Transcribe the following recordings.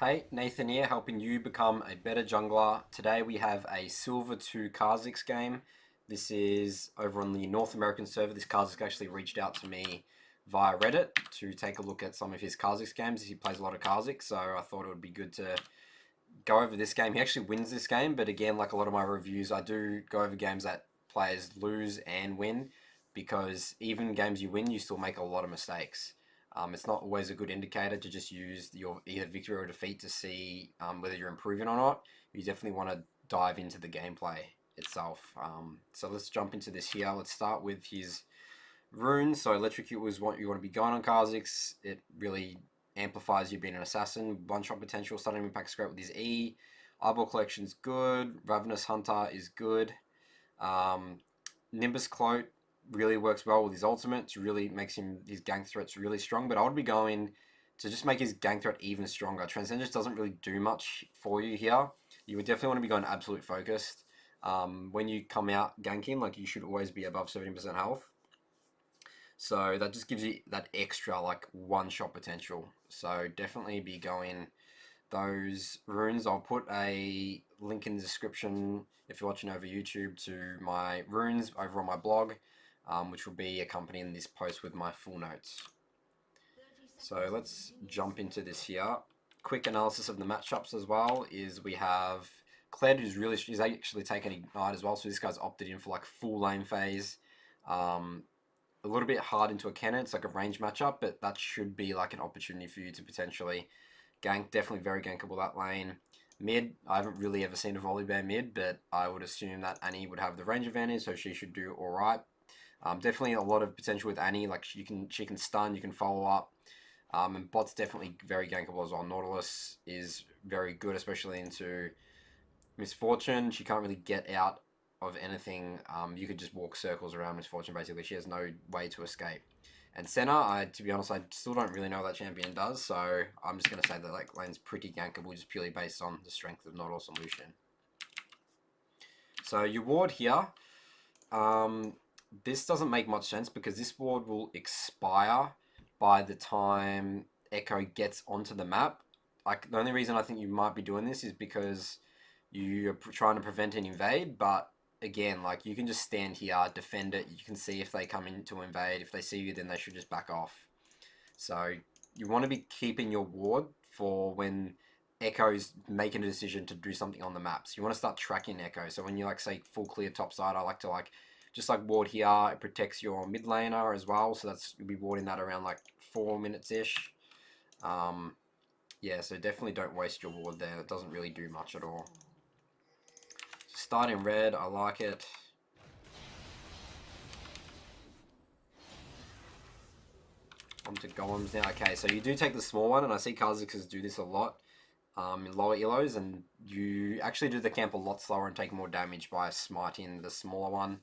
Hey, Nathan here, helping you become a better jungler. Today we have a Silver to Kha'Zix game. This is over on the North American server. This Kha'Zix actually reached out to me via Reddit to take a look at some of his Kha'Zix games. He plays a lot of Kha'Zix, so I thought it would be good to go over this game. He actually wins this game, but again, like a lot of my reviews, I do go over games that players lose and win because even games you win, you still make a lot of mistakes. It's not always a good indicator to just use your either victory or defeat to see whether you're improving or not. You definitely want to dive into the gameplay itself. So let's jump into this here. Let's start with his runes. So electrocute was what you want to be going on Kha'Zix. It really amplifies you being an assassin. One shot potential. Sudden impact's great with his E. Eyeball collection's good. Ravenous Hunter is good. Um, Nimbus Cloak really works well with his ultimate. It really makes his gank threats really strong. But I would be going to just make his gank threat even stronger. Transcendence doesn't really do much for you here. You would definitely want to be going absolute focused. When you come out ganking, like you should always be above 70% health. So that just gives you that extra like one shot potential. So definitely be going those runes. I'll put a link in the description if you're watching over YouTube to my runes over on my blog, which will be accompanying this post with my full notes. So let's jump into this here. Quick analysis of the matchups as well is we have Kled, he's actually taken Ignite as well, so this guy's opted in for like full lane phase. A little bit hard into a cannon. It's like a range matchup, but that should be like an opportunity for you to potentially gank. Definitely very gankable that lane. Mid, I haven't really ever seen a Volibear mid, but I would assume that Annie would have the range advantage, so she should do all right. Definitely a lot of potential with Annie. Like she can stun, you can follow up. And bot's definitely very gankable as well. Nautilus is very good, especially into Misfortune. She can't really get out of anything. You could just walk circles around Misfortune basically. She has no way to escape. And Senna, to be honest, I still don't really know what that champion does, so I'm just going to say that like lane's pretty gankable just purely based on the strength of Nautilus and Lucian. So your ward here, this doesn't make much sense because this ward will expire by the time Echo gets onto the map. Like the only reason I think you might be doing this is because you're trying to prevent an invade, but again, like you can just stand here, defend it. You can see if they come in to invade. If they see you, then they should just back off. So you want to be keeping your ward for when Echo's making a decision to do something on the maps. You want to start tracking Echo. So when you like say full clear top side, I like to like just like ward here. It protects your mid laner as well. So that's you'll be warding that around like 4 minutes ish. Yeah, so definitely don't waste your ward there. It doesn't really do much at all. Start in red, I like it. On to golems now. Okay, so you do take the small one, and I see Kha'Zixes do this a lot in lower elos, and you actually do the camp a lot slower and take more damage by smiting the smaller one.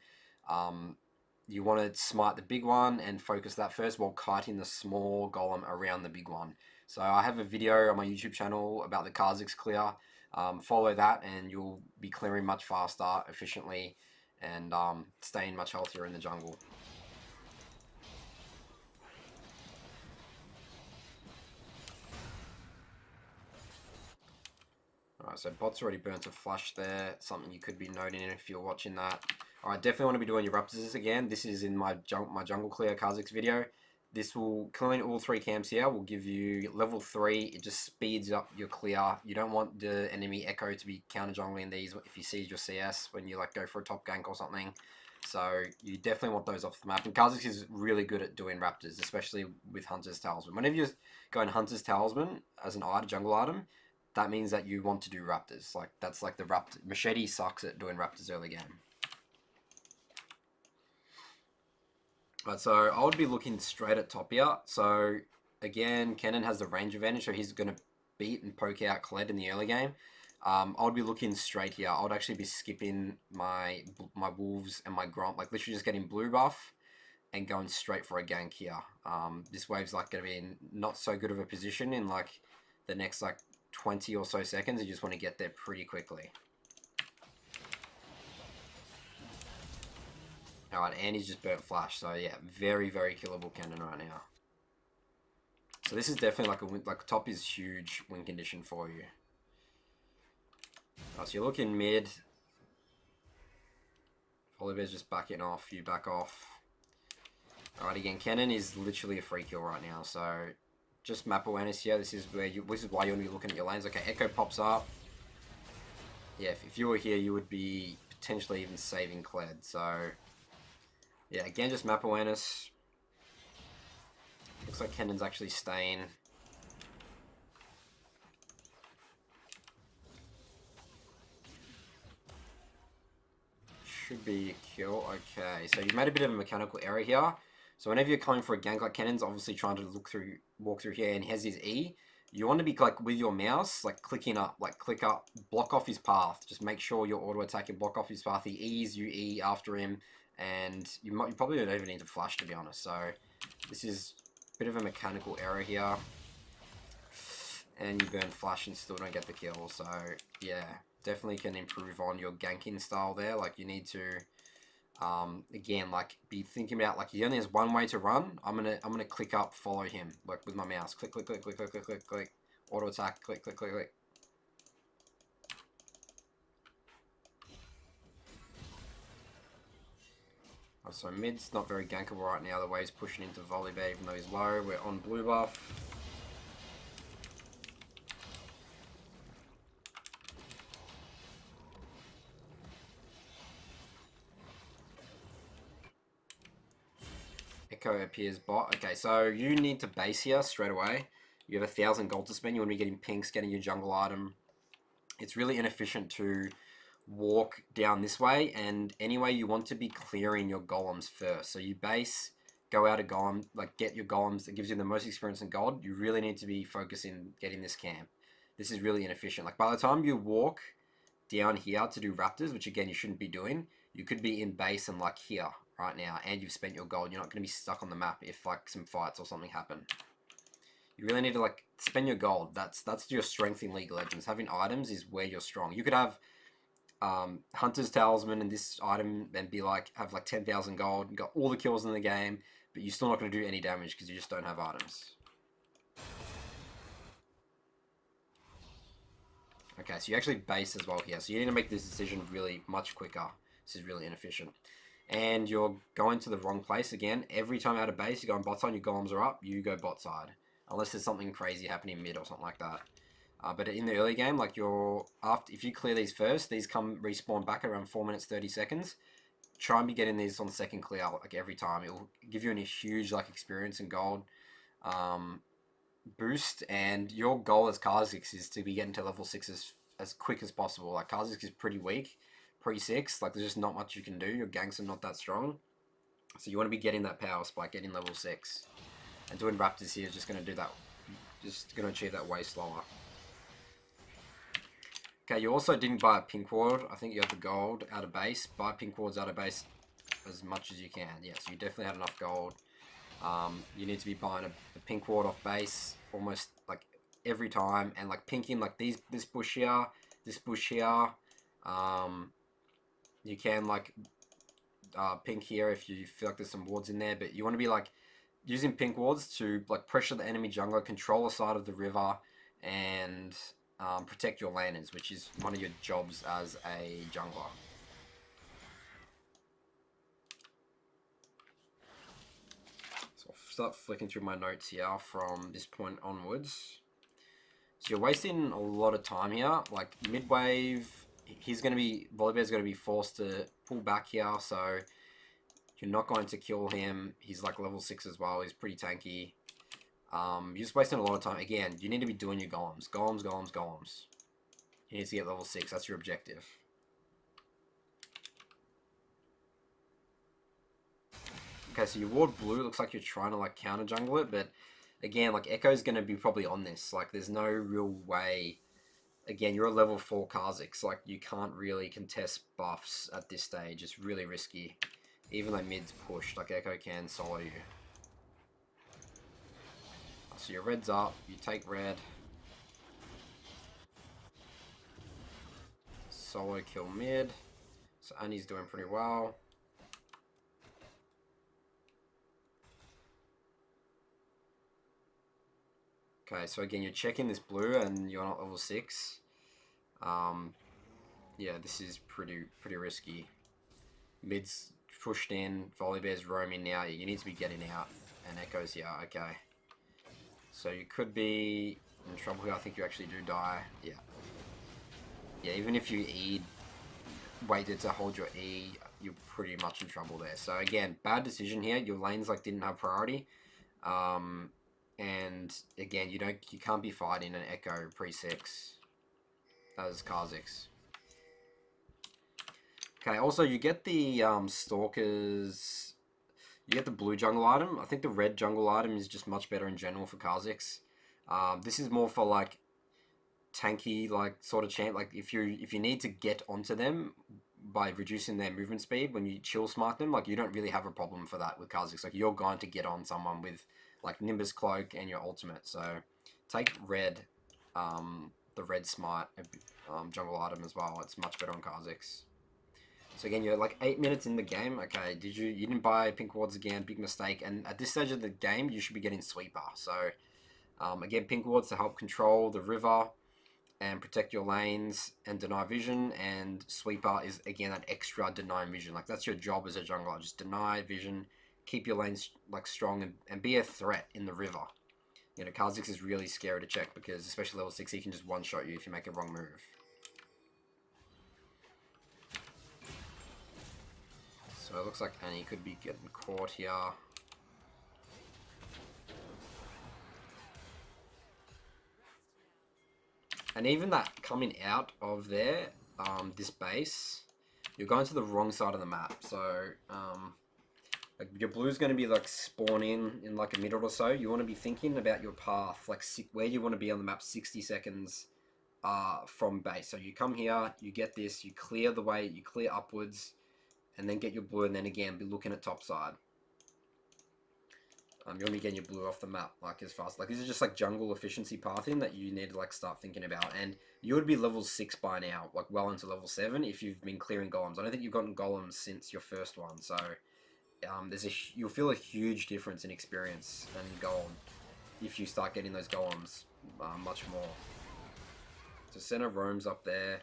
You want to smite the big one and focus that first while kiting the small golem around the big one. So I have a video on my YouTube channel about the Kha'Zix clear. Follow that and you'll be clearing much faster, efficiently, and staying much healthier in the jungle. Alright, so bot's already burnt a flush there. Something you could be noting if you're watching that. Alright, definitely want to be doing your Raptors again. This is in my jungle clear Kha'Zix video. This will, clearing all 3 camps here, will give you level 3. It just speeds up your clear. You don't want the enemy Echo to be counter jungling these if he sees your CS when you like go for a top gank or something. So you definitely want those off the map. And Kha'Zix is really good at doing Raptors, especially with Hunter's Talisman. Whenever you're going Hunter's Talisman as an item, jungle item, that means that you want to do Raptors. Like that's like the Raptor. Machete sucks at doing Raptors early game. Right, so I would be looking straight at top here. So again, Kennen has the range advantage, so he's going to beat and poke out Kled in the early game. I would be looking straight here. I would actually be skipping my Wolves and my Gromp, like literally just getting blue buff and going straight for a gank here. This wave's like going to be in not so good of a position in like the next like 20 or so seconds. You just want to get there pretty quickly. Alright, and he's just burnt flash, so yeah, very, very killable cannon right now. So this is definitely like a win, like top is huge win condition for you. So you're looking mid. Volibear's just backing off. You back off. Alright, again, Cannon is literally a free kill right now. So just map awareness here. This is why you want to be looking at your lanes. Okay, Echo pops up. Yeah, if you were here, you would be potentially even saving Kled. So yeah, again, just map awareness. Looks like Cannon's actually staying. Should be a kill. Okay, so you made a bit of a mechanical error here. So whenever you're coming for a gank, like Cannon's obviously trying to walk through here, and he has his E. You want to be like with your mouse, like clicking up, like click up, block off his path. Just make sure your auto attack and block off his path. He E's, you E after him, and you probably don't even need to flash, to be honest. So this is a bit of a mechanical error here. And you burn flash and still don't get the kill. So yeah, definitely can improve on your ganking style there. Like you need to, again, like be thinking about like he only has one way to run. I'm gonna click up, follow him, like with my mouse. Click, click, click, click, click, click, click, click. Auto attack, click, click, click, click. So mid's not very gankable right now. The way he's pushing into Volibear, even though he's low. We're on blue buff. Echo appears bot. Okay, so you need to base here straight away. You have 1,000 gold to spend. You want to be getting pinks, getting your jungle item. It's really inefficient to walk down this way, and anyway, you want to be clearing your golems first. So you base, go out a golem, like get your golems that gives you the most experience in gold. You really need to be focusing getting this camp. This is really inefficient. Like by the time you walk down here to do raptors, which again you shouldn't be doing, you could be in base and like here right now, and you've spent your gold. You're not going to be stuck on the map if like some fights or something happen. You really need to like spend your gold. That's your strength in League of Legends. Having items is where you're strong. You could have Hunter's Talisman and this item and be like have like 10,000 gold, and got all the kills in the game, but you're still not going to do any damage because you just don't have items. Okay, so you actually base as well here. So you need to make this decision really much quicker. This is really inefficient. And you're going to the wrong place again. Every time out of base, you go on bot side, your golems are up, you go bot side. Unless there's something crazy happening mid or something like that. But in the early game, like if you clear these first, these come respawn back around 4 minutes 30 seconds. Try and be getting these on the second clear like every time. It will give you a huge like experience and gold boost. And your goal as Kha'Zix is to be getting to level 6 as quick as possible. Like Kha'Zix is pretty weak pre-6. Like there's just not much you can do. Your ganks are not that strong. So you want to be getting that power spike, getting level 6. And doing raptors here is just going to do that. Just going to achieve that way slower. Okay, you also didn't buy a pink ward. I think you had the gold out of base. Buy pink wards out of base as much as you can. Yeah, so you definitely had enough gold. You need to be buying a pink ward off base almost like every time. And like pinking like this bush here, this bush here. You can like pink here if you feel like there's some wards in there. But you want to be like using pink wards to like pressure the enemy jungler, control the side of the river, and protect your lanterns, which is one of your jobs as a jungler. So I'll start flicking through my notes here from this point onwards. So you're wasting a lot of time here. Like mid-wave, Volibear's going to be forced to pull back here, so you're not going to kill him. He's like level 6 as well. He's pretty tanky. You're just wasting a lot of time. Again, you need to be doing your golems. Golems, golems, golems. You need to get level 6. That's your objective. Okay, so your ward blue looks like you're trying to like counter jungle it, but again, like Echo's going to be probably on this. Like there's no real way. Again, you're a level 4 Kha'Zix. Like you can't really contest buffs at this stage. It's really risky. Even though mid's pushed, like Echo can solo you. So your red's up, you take red. Solo kill mid. So Annie's doing pretty well. Okay, so again, you're checking this blue and you're not level 6. Yeah, this is pretty risky. Mid's pushed in, Volibear's roaming now. You need to be getting out, and Echo's here. Okay. So you could be in trouble here. I think you actually do die. Yeah. Yeah, even if you waited to hold your E, you're pretty much in trouble there. So again, bad decision here. Your lanes like didn't have priority. And again, you can't be fighting an Echo pre-6 as Kha'Zix. Okay, also you get the Stalkers. You get the blue jungle item. I think the red jungle item is just much better in general for Kha'Zix. This is more for like tanky like sort of champ. Like if you need to get onto them by reducing their movement speed when you chill smite them, like you don't really have a problem for that with Kha'Zix. Like you're going to get on someone with like Nimbus Cloak and your ultimate. So take red, the red smite jungle item as well. It's much better on Kha'Zix. So again, you're like 8 minutes in the game. Okay, you didn't buy pink wards again, big mistake. And at this stage of the game, you should be getting sweeper. So again, pink wards to help control the river and protect your lanes and deny vision. And sweeper is again an extra denying vision. Like that's your job as a jungler. Just deny vision, keep your lanes like strong and be a threat in the river. You know, Kha'Zix is really scary to check because especially level 6, he can just one-shot you if you make a wrong move. So it looks like Annie could be getting caught here. And even that coming out of there, this base, you're going to the wrong side of the map. So like your blue's going to be like spawning in like a minute or so. You want to be thinking about your path, like where you want to be on the map 60 seconds from base. So you come here, you get this, you clear the way, you clear upwards, and then get your blue, and then again be looking at top side. You want to be getting your blue off the map like as fast. Like this is just like jungle efficiency pathing that you need to like start thinking about. And you would be level 6 by now, like well into level 7 if you've been clearing golems. I don't think you've gotten golems since your first one, so you'll feel a huge difference in experience and gold if you start getting those golems much more. So center roams up there.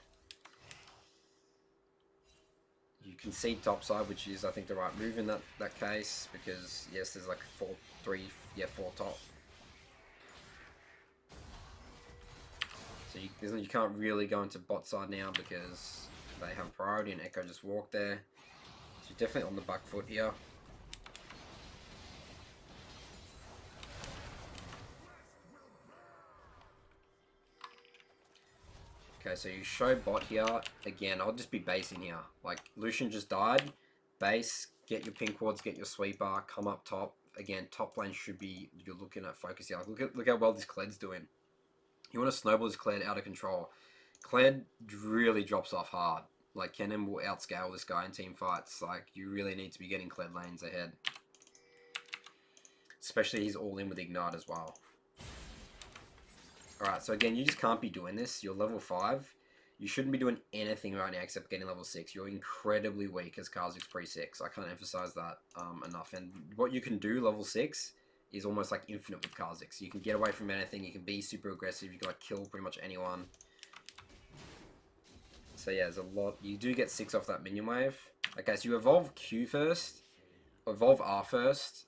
You can see topside, which is I think the right move in that case, because yes, there's like 4 top. So you can't really go into bot side now because they have priority and Echo just walked there. So you're definitely on the back foot here. Okay, so you show bot here. Again, I'll just be basing here. Like, Lucian just died. Base, get your pink wards, get your sweeper, come up top. Again, top lane should be, you're looking at focus here. Like, look how well this Kled's doing. You want to snowball this Kled out of control. Kled really drops off hard. Like, Kennen will outscale this guy in team fights. Like, you really need to be getting Kled lanes ahead. Especially he's all in with Ignite as well. Alright, so again, you just can't be doing this. You're level 5. You shouldn't be doing anything right now except getting level 6. You're incredibly weak as Kha'Zix pre-6. I can't emphasize that enough. And what you can do level 6 is almost like infinite with Kha'Zix. You can get away from anything. You can be super aggressive. You can like kill pretty much anyone. So yeah, there's a lot. You do get 6 off that minion wave. Okay, so you evolve Q first. Evolve R first.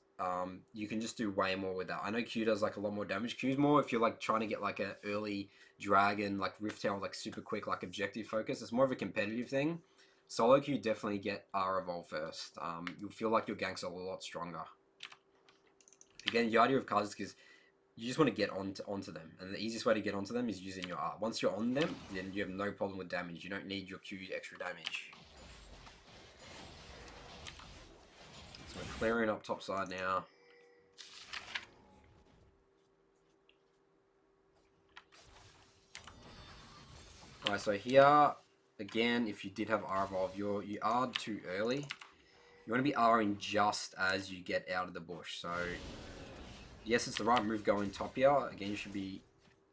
You can just do way more with that. I know Q does like a lot more damage. Q's more if you're like trying to get like an early dragon, like Rift Tail, like super quick, like objective focus. It's more of a competitive thing. Solo Q definitely get R evolve first. You'll feel like your ganks are a lot stronger. Again, the idea of Kha'Zix is you just want to get onto them, and the easiest way to get onto them is using your R. Once you're on them, then you have no problem with damage. You don't need your Q extra damage. So we're clearing up top side now. Alright, so here, again, if you did have R evolve, you R'd too early. You want to be R'ing just as you get out of the bush. So, yes, it's the right move going top here. Again, you should be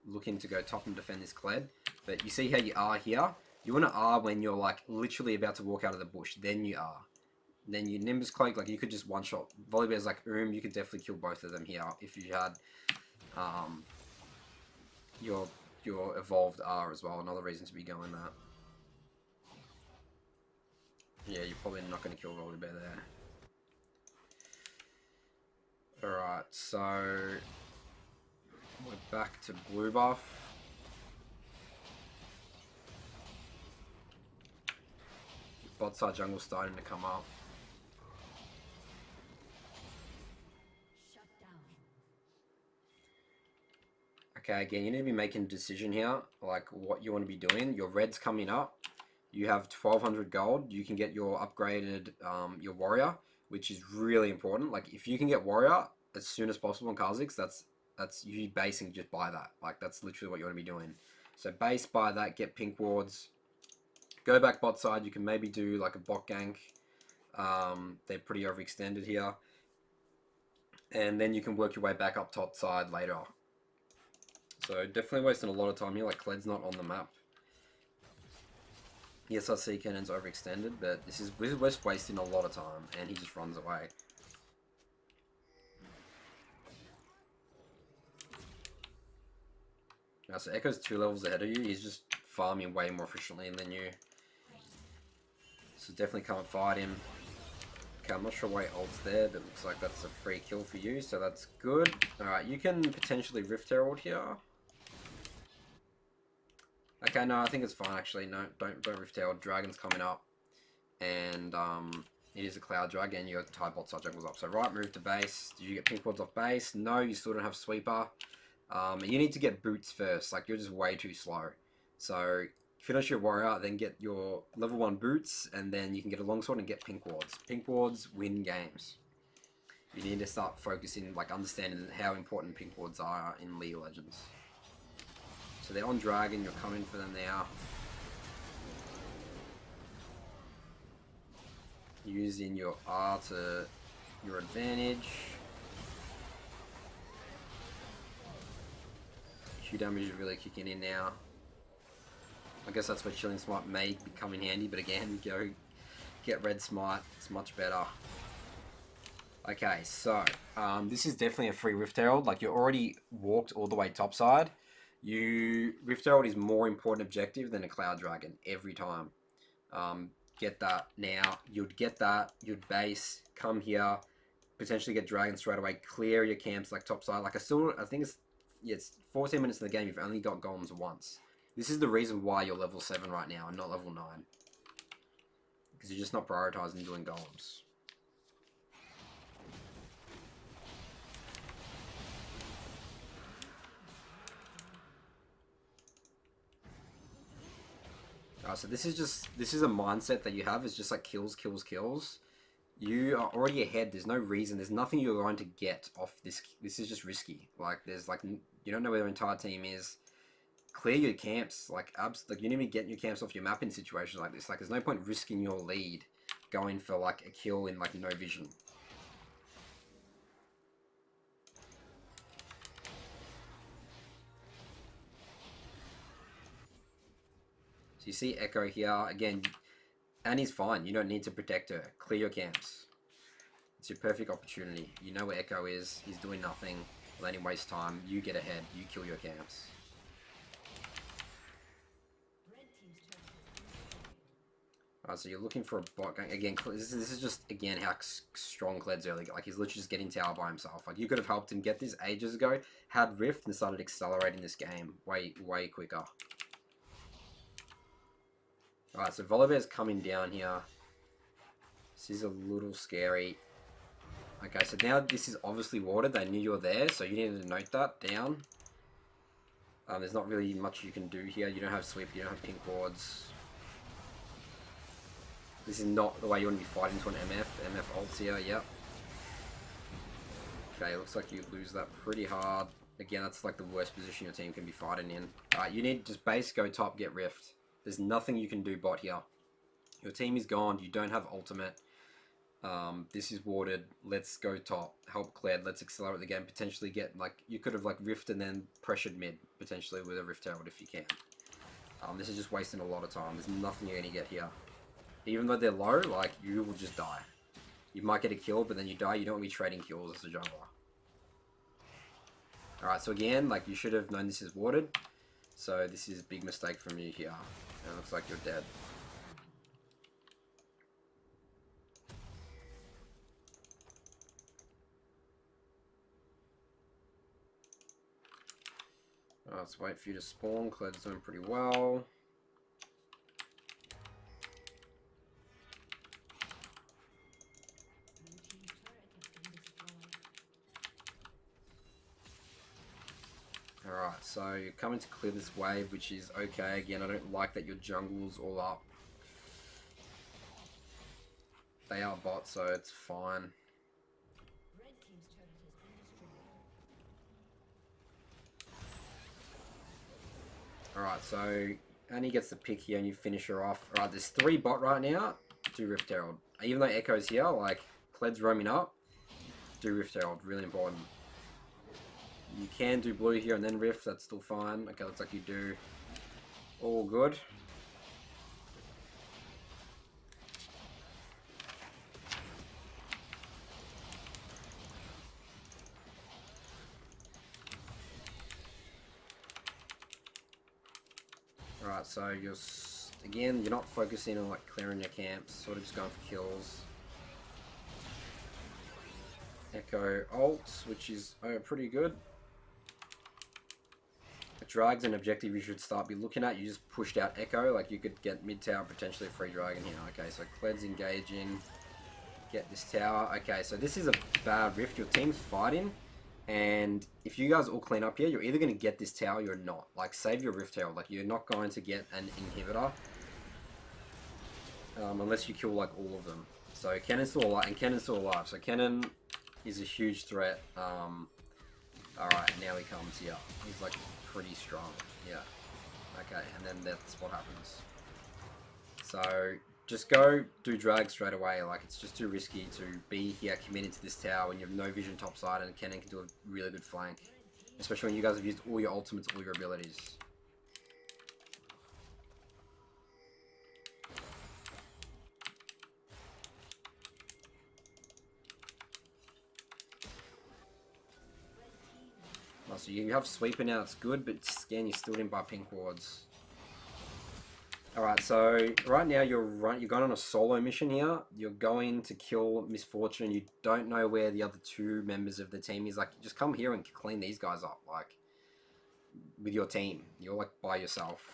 looking to go top and defend this Kled. But you see how you are here? You want to R when you're like literally about to walk out of the bush. Then you R. Then you Nimbus Cloak, like you could just one-shot. Volibear's like, you could definitely kill both of them here if you had your evolved R as well. Another reason to be going that. Yeah, you're probably not going to kill Volibear there. Alright, so we're back to blue buff. Bot side jungle starting to come up. Okay, again, you need to be making a decision here, like what you want to be doing. Your red's coming up. You have 1200 gold. You can get your upgraded, your warrior, which is really important. Like, if you can get warrior as soon as possible in Kha'Zix, that's you basing just buy that. Like, that's literally what you want to be doing. So base, buy that, get pink wards. Go back bot side. You can maybe do like a bot gank. They're pretty overextended here. And then you can work your way back up top side later. So definitely wasting a lot of time here. Like, Kled's not on the map. Yes, I see Cannon's overextended, but we're just wasting a lot of time, and he just runs away. Now, so Echo's 2 levels ahead of you. He's just farming way more efficiently than you. So definitely can't fight him. Okay, I'm not sure why ult's there, but it looks like that's a free kill for you, so that's good. Alright, you can potentially Rift Herald here. Okay, no, I think it's fine actually. No, don't Rift Herald. Dragon's coming up. And it is a Cloud Dragon. Your Tide bot side jungle's up. So right move to base. Did you get pink wards off base? No, you still don't have sweeper. You need to get boots first. Like, you're just way too slow. So finish your warrior, then get your level 1 boots, and then you can get a longsword and get pink wards. Pink wards win games. You need to start focusing, like, understanding how important pink wards are in League of Legends. So they're on Dragon, you're coming for them now. Using your R to your advantage. Q damage is really kicking in now. I guess that's where Chilling Smite may come in handy, but again, go get Red Smite, it's much better. Okay, so this is definitely a free Rift Herald. Like, you already walked all the way topside. Rift Herald is more important objective than a Cloud Dragon every time. Get that now. You'd get that. You'd base. Come here. Potentially get Dragon straight away. Clear your camps like topside. Like, I think it's 14 minutes in the game. You've only got golems once. This is the reason why you're level 7 right now and not level 9. Because you're just not prioritizing doing golems. So this is a mindset that you have. It's just like kills, kills, kills. You are already ahead. There's no reason. There's nothing you're going to get off this. This is just risky. Like, there's like, you don't know where their entire team is. Clear your camps. Like, you need to be getting your camps off your map in situations like this. Like, there's no point risking your lead going for like a kill in like no vision. So you see Echo here again. Annie's fine. You don't need to protect her. Clear your camps. It's your perfect opportunity. You know where Echo is. He's doing nothing. Letting him waste time. You get ahead. You kill your camps. Alright, so you're looking for a bot gang. Again, this is just, again, how strong Kled's early. Like, he's literally just getting tower by himself. Like, you could have helped him get this ages ago, had Rift, and started accelerating this game way quicker. Alright, so Volibear's coming down here. This is a little scary. Okay, so now this is obviously watered. They knew you were there, so you needed to note that down. There's not really much you can do here. You don't have sweep, you don't have pink wards. This is not the way you want to be fighting to an MF. MF ults here, yep. Okay, looks like you lose that pretty hard. Again, that's like the worst position your team can be fighting in. Alright, you need to just base, go top, get Rift. There's nothing you can do bot here. Your team is gone. You don't have ultimate. This is warded. Let's go top. Help Kled. Let's accelerate the game. Potentially get, like, you could have like Rift and then pressured mid. Potentially with a Rift Herald if you can. This is just wasting a lot of time. There's nothing you're going to get here. Even though they're low, like, you will just die. You might get a kill, but then you die. You don't want to be trading kills as a jungler. Alright, so again, like, you should have known this is warded. So this is a big mistake from you here. And it looks like you're dead. Let's wait for you to spawn. Cled's doing pretty well. Alright, so you're coming to clear this wave, which is okay. Again, I don't like that your jungle's all up. They are bots, so it's fine. Alright, so Annie gets the pick here and you finish her off. Alright, there's 3 bot right now. Do Rift Herald. Even though Echo's here, like, Cled's roaming up, do Rift Herald. Really important. You can do blue here and then Rift, that's still fine. Okay, looks like you do. All good. Alright, so again, you're not focusing on like clearing your camps, sort of just going for kills. Echo ults, which is pretty good. Drag's an objective you should start be looking at. You just pushed out Echo, like you could get mid tower, potentially a free dragon here. Okay, so Cled's engaging. Get this tower. Okay, so this is a bad rift. Your team's fighting. And if you guys all clean up here, you're either going to get this tower or you're not. Like, save your Rift Herald. Like, you're not going to get an inhibitor. Unless you kill, like, all of them. So, Kennen's still alive. And Kennen's still alive. So, Kennen is a huge threat. Alright, now he comes here. He's, like, pretty strong. Yeah. Okay, and then that's what happens. So, just go do drag straight away. Like, it's just too risky to be here committed to this tower when you have no vision topside, and Kennen can do a really good flank. Especially when you guys have used all your ultimates, all your abilities. So you have sweeper now, it's good, but again, you're still in by pink wards. Alright, so right now you're going on a solo mission here. You're going to kill Misfortune. You don't know where the other 2 members of the team is. Like, just come here and clean these guys up, like, with your team. You're, like, by yourself.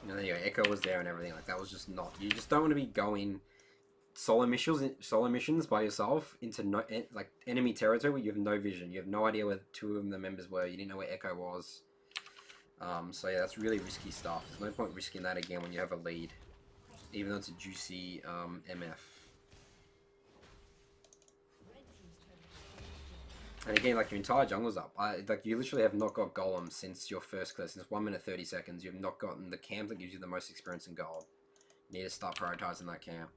You know, there you go. Echo was there and everything. Like, that was just not... You just don't want to be going solo missions by yourself into like enemy territory where you have no vision. You have no idea where 2 of the members were. You didn't know where Echo was. So yeah, that's really risky stuff. There's no point risking that again when you have a lead, even though it's a juicy MF. And again, like, your entire jungle's up. Like, you literally have not got Golem since your first clear. Since 1 minute 30 seconds, you have not gotten the camp that gives you the most experience in gold. You need to start prioritizing that camp.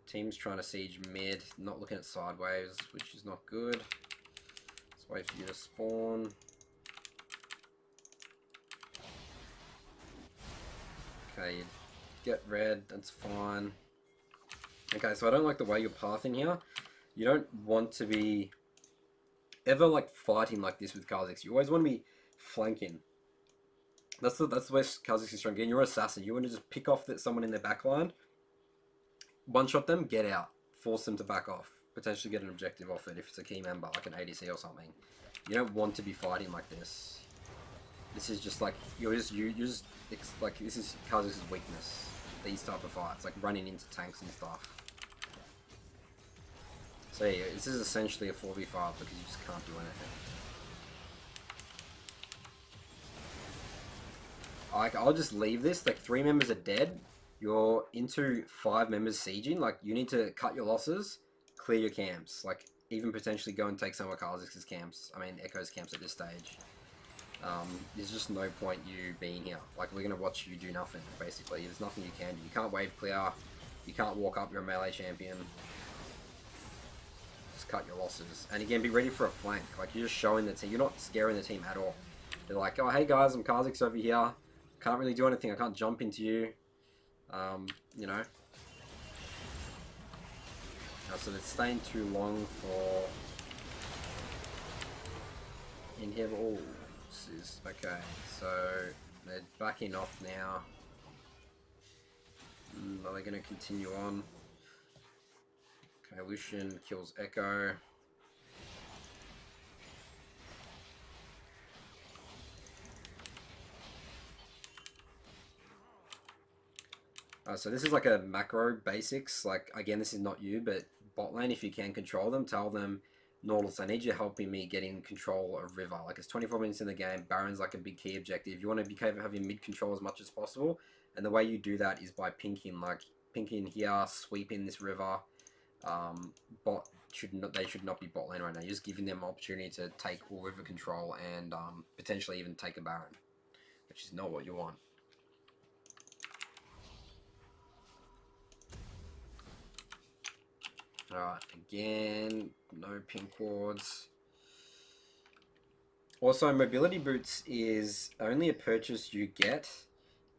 Team's trying to siege mid, not looking at sideways, which is not good. Let's wait for you to spawn. Okay, you get red, that's fine. Okay, so I don't like the way you're pathing here. You don't want to be ever like fighting like this with Kha'Zix. You always want to be flanking. That's the way Kha'Zix is strong. Again, you're an assassin. You want to just pick off someone in their backline, one-shot them, get out. Force them to back off. Potentially get an objective off it if it's a key member, like an ADC or something. You don't want to be fighting like this. This is just like, it's like, this is Kha'Zix's weakness. These type of fights, like running into tanks and stuff. So yeah, this is essentially a 4v5 because you just can't do anything. Like, I'll just leave this. Like, 3 members are dead. You're into 5 members sieging. Like, you need to cut your losses, clear your camps. Like, even potentially go and take some of Kha'Zix's camps. I mean, Echo's camps at this stage. There's just no point you being here. Like, we're going to watch you do nothing, basically. There's nothing you can do. You can't wave clear. You can't walk up. You're a melee champion. Just cut your losses. And again, be ready for a flank. Like, you're just showing the team. You're not scaring the team at all. They're like, oh, hey guys, I'm Kha'Zix over here. Can't really do anything. I can't jump into you. You know. So it's staying too long for inhibit. Oh, this is okay. So they're backing off now. Are they going to continue on? Okay, Lucian kills Echo. So this is like a macro basics. Like, again, this is not you, but bot lane, if you can control them, tell them, Nautilus, I need you helping me getting control of River. Like, it's 24 minutes in the game. Baron's like a big key objective. You want to be capable of having mid control as much as possible. And the way you do that is by pinking. Like, pinking here, sweeping this river. Bot they should not be bot lane right now. You're just giving them opportunity to take all river control and potentially even take a Baron, which is not what you want. Alright, again, no pink wards. Also, mobility boots is only a purchase you get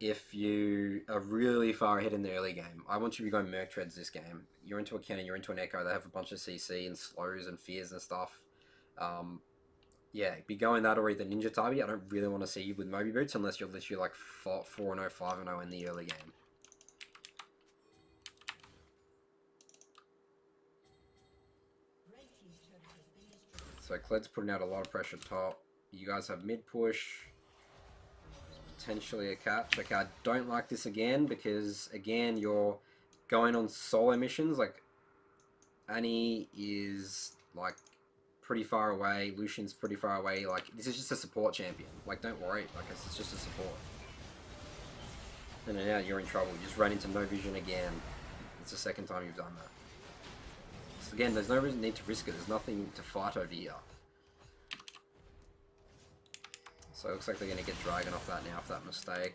if you are really far ahead in the early game. I want you to be going Merc Treads this game. You're into a cannon, you're into an Echo, they have a bunch of CC and slows and fears and stuff. Yeah, be going that or either Ninja Tabi. I don't really want to see you with Moby Boots unless you're literally like 4-0, 5-0 in the early game. So Cled's putting out a lot of pressure top. You guys have mid push. Potentially a catch. Okay, I don't like this again because, again, you're going on solo missions. Like, Annie is, like, pretty far away. Lucian's pretty far away. Like, this is just a support champion. Like, don't worry. Like, it's just a support. And now you're in trouble. You just run into no vision again. It's the second time you've done that. So again, there's no need to risk it. There's nothing to fight over here. So it looks like they're going to get Dragon off that now, for that mistake.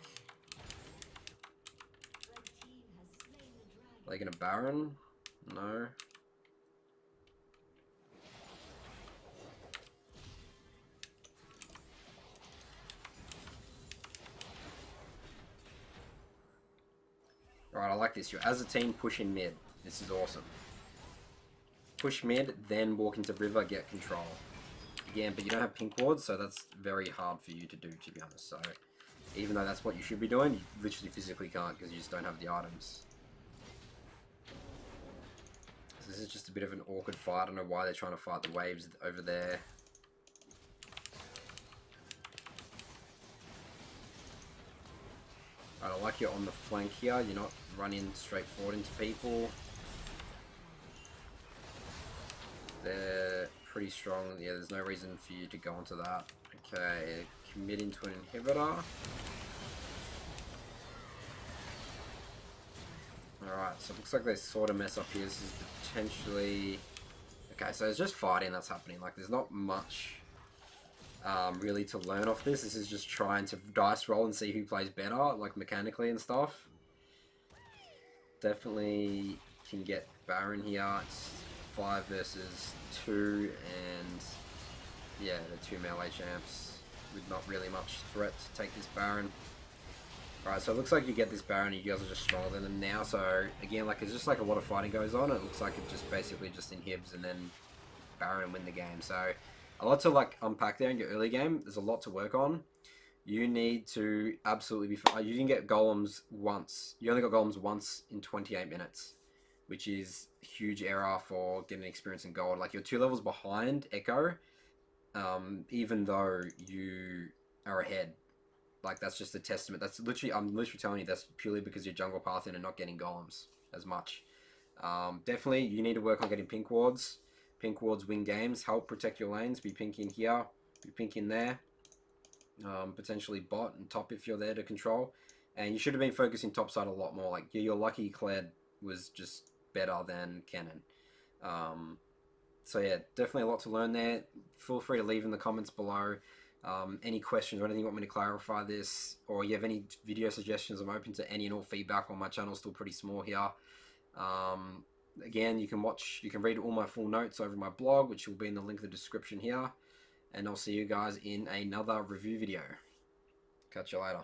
Are they going to Baron? No. Alright, I like this. You're as a team pushing mid. This is awesome. Push mid, then walk into river, get control. Again, but you don't have pink wards, so that's very hard for you to do, to be honest. So even though that's what you should be doing, you literally physically can't because you just don't have the items. So this is just a bit of an awkward fight. I don't know why they're trying to fight the waves over there. I like you're on the flank here. You're not running straight forward into people. They're pretty strong. Yeah, there's no reason for you to go onto that. Okay, commit into an inhibitor. Alright, so it looks like they sort of mess up here. This is potentially... Okay, so it's just fighting that's happening. Like, there's not much really to learn off this. This is just trying to dice roll and see who plays better, like mechanically and stuff. Definitely can get Baron here. It's 5 versus 2, and yeah, the 2 melee champs with not really much threat to take this Baron. Alright, so it looks like you get this Baron and you guys are just stronger than them now. So again, like, there's just like a lot of fighting goes on. It looks like it just basically just inhibs and then Baron win the game. So a lot to like unpack there in your early game. There's a lot to work on. You need to absolutely be... You didn't get golems once. You only got golems once in 28 minutes, which is a huge error for getting experience in gold. Like, you're 2 levels behind Echo, even though you are ahead. Like, that's just a testament. That's literally... I'm literally telling you that's purely because you're jungle pathing and not getting golems as much. Definitely, you need to work on getting pink wards. Pink wards win games. Help protect your lanes. Be pink in here. Be pink in there. Potentially bot and top if you're there to control. And you should have been focusing top side a lot more. Like, you're lucky Kled was just better than Cannon. So yeah, definitely a lot to learn there. Feel free to leave in the comments below any questions or anything you want me to clarify this, or you have any video suggestions. I'm open to any and all feedback. On my channel, still pretty small here. Again, you can read all my full notes over my blog, which will be in the link in the description here. And I'll see you guys in another review video. Catch you later.